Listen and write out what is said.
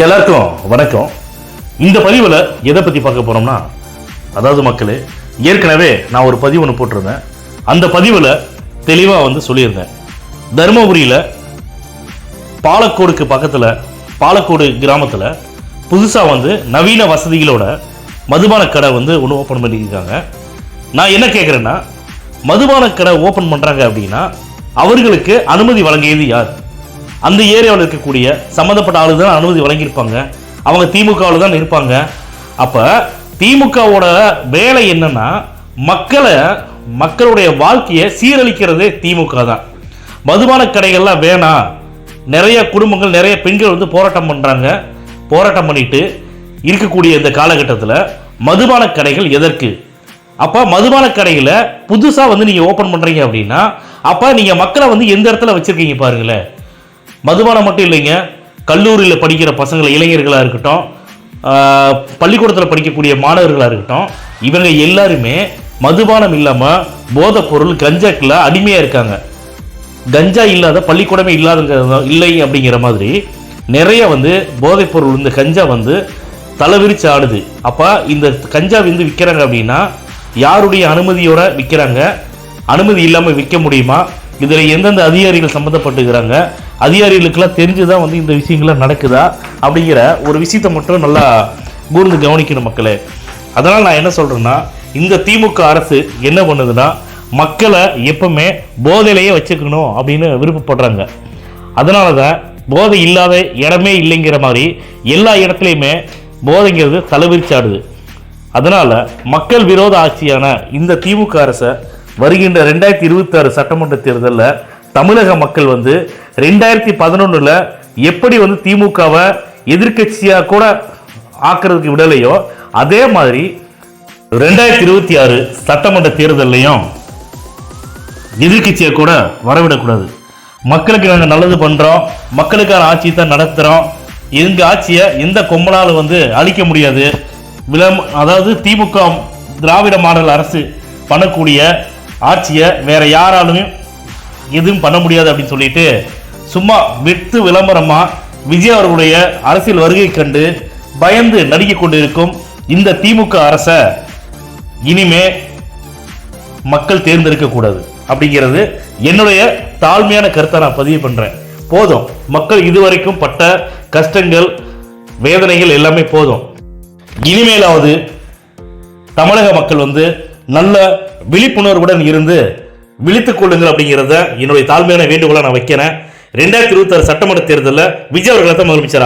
எல்லாருக்கும் வணக்கம். இந்த பதிவில் எதை பற்றி பார்க்க போகிறோம்னா, அதாவது மக்களே, ஏற்கனவே நான் ஒரு பதிவு ஒன்று போட்டிருந்தேன். அந்த பதிவில் தெளிவாக சொல்லியிருந்தேன். தருமபுரியில் பாலக்கோடுக்கு பக்கத்தில் பாலக்கோடு கிராமத்தில் புதுசாக நவீன வசதிகளோட மதுபான கடை ஒன்று ஓப்பன் பண்ணியிருக்காங்க. நான் என்ன கேட்குறேன்னா, மதுபான கடை ஓப்பன் பண்ணுறாங்க அப்படின்னா அவர்களுக்கு அனுமதி வழங்கியது யார்? அந்த ஏரியாவில் இருக்கக்கூடிய சம்மந்தப்பட்ட ஆளு தான் அனுமதி வழங்கியிருப்பாங்க. அவங்க திமுகவில் தான் இருப்பாங்க. அப்போ திமுகவோட வேலை என்னன்னா, மக்களுடைய வாழ்க்கையை சீரழிக்கிறதே திமுக தான். மதுபான கடைகள்லாம் வேணாம், நிறைய குடும்பங்கள் நிறைய பெண்கள் போராட்டம் பண்ணுறாங்க. போராட்டம் பண்ணிட்டு இருக்கக்கூடிய இந்த காலகட்டத்தில் மதுபான கடைகள் எதற்கு? அப்போ மதுபான கடைகளை புதுசாக நீங்கள் ஓப்பன் பண்ணுறீங்க அப்படின்னா அப்போ நீங்கள் மக்களை எந்த இடத்துல வச்சுருக்கீங்க பாருங்களேன். மதுபானம் மட்டும் இல்லைங்க, கல்லூரியில் படிக்கிற பசங்களை, இளைஞர்களாக இருக்கட்டும், பள்ளிக்கூடத்தில் படிக்கக்கூடிய மாணவர்களாக இருக்கட்டும், இவங்க எல்லாருமே மதுபானம் இல்லாமல் போதைப் பொருள் கஞ்சாக்கில் அடிமையாக இருக்காங்க. கஞ்சா இல்லாத பள்ளிக்கூடமே இல்லை அப்படிங்கிற மாதிரி நிறைய போதைப் பொருள் இந்த கஞ்சா தலைவிரிச்சு ஆடுது. அப்போ இந்த கஞ்சா விற்கிறாங்க அப்படின்னா யாருடைய அனுமதியோட விற்கிறாங்க? அனுமதி இல்லாமல் விற்க முடியுமா? இதில் எந்தெந்த அதிகாரிகள் சம்மந்தப்பட்டுக்கிறாங்க? அதிகாரிகளுக்கெல்லாம் தெரிஞ்சுதான் இந்த விஷயங்கள்லாம் நடக்குதா அப்படிங்கிற ஒரு விஷயத்தை மட்டும் நல்லா கூர்ந்து கவனிக்கணும் மக்களே. அதனால் நான் என்ன சொல்கிறேன்னா, இந்த திமுக அரசு என்ன பண்ணுதுன்னா, மக்களை எப்பவுமே போதையிலேயே வச்சுக்கணும் அப்படின்னு விருப்பப்படுறாங்க. அதனால தான் போதை இல்லாத இடமே இல்லைங்கிற மாதிரி எல்லா இடத்துலையுமே போதைங்கிறது தலைவிரிச்சாடுது. அதனால் மக்கள் விரோத ஆட்சியான இந்த திமுக அரசை வருகின்ற 2026 சட்டமன்ற தேர்தலில் தமிழக மக்கள் 2011 எப்படி திமுகவை எதிர்கட்சியாக கூட ஆக்கிறதுக்கு விடலையோ, அதே மாதிரி 2026 சட்டமன்ற தேர்தலையும் எதிர்கட்சியை கூட வரவிடக்கூடாது. மக்களுக்கு நாங்கள் நல்லது பண்ணுறோம், மக்களுக்கான ஆட்சி தான் நடத்துகிறோம், எங்கள் ஆட்சியை எந்த கொம்பனாலும் அழிக்க முடியாது. அதாவது திமுக திராவிட மாடல் அரசு பண்ணக்கூடிய ஆட்சியை வேற யாராலுமே எதுவும் பண்ண முடியாது அப்படின்னு சொல்லிட்டு சும்மா விட்டு விளம்பரமா விஜய் அவர்களுடைய அரசியல் வருகை கண்டு பயந்து நடிக்க கொண்டிருக்கும் இந்த திமுக அரசை இனிமே மக்கள் தேர்ந்தெடுக்க கூடாது அப்படிங்கிறது என்னுடைய தாழ்மையான கருத்தை நான் பதிவு பண்றேன். போதும், மக்கள் இதுவரைக்கும் பட்ட கஷ்டங்கள், வேதனைகள் எல்லாமே போதும். இனிமேலாவது தமிழக மக்கள் நல்ல விழிப்புணர்வுடன் இருந்து விழித்துக் கொள்ளுங்கள் அப்படிங்கிறத என்னுடைய தாழ்மையான வேண்டுகோளை நான் வைக்கிறேன். 2026 சட்டமன்ற தேர்தலில் விஜய் அவர்களை தான் முதலமைச்சராக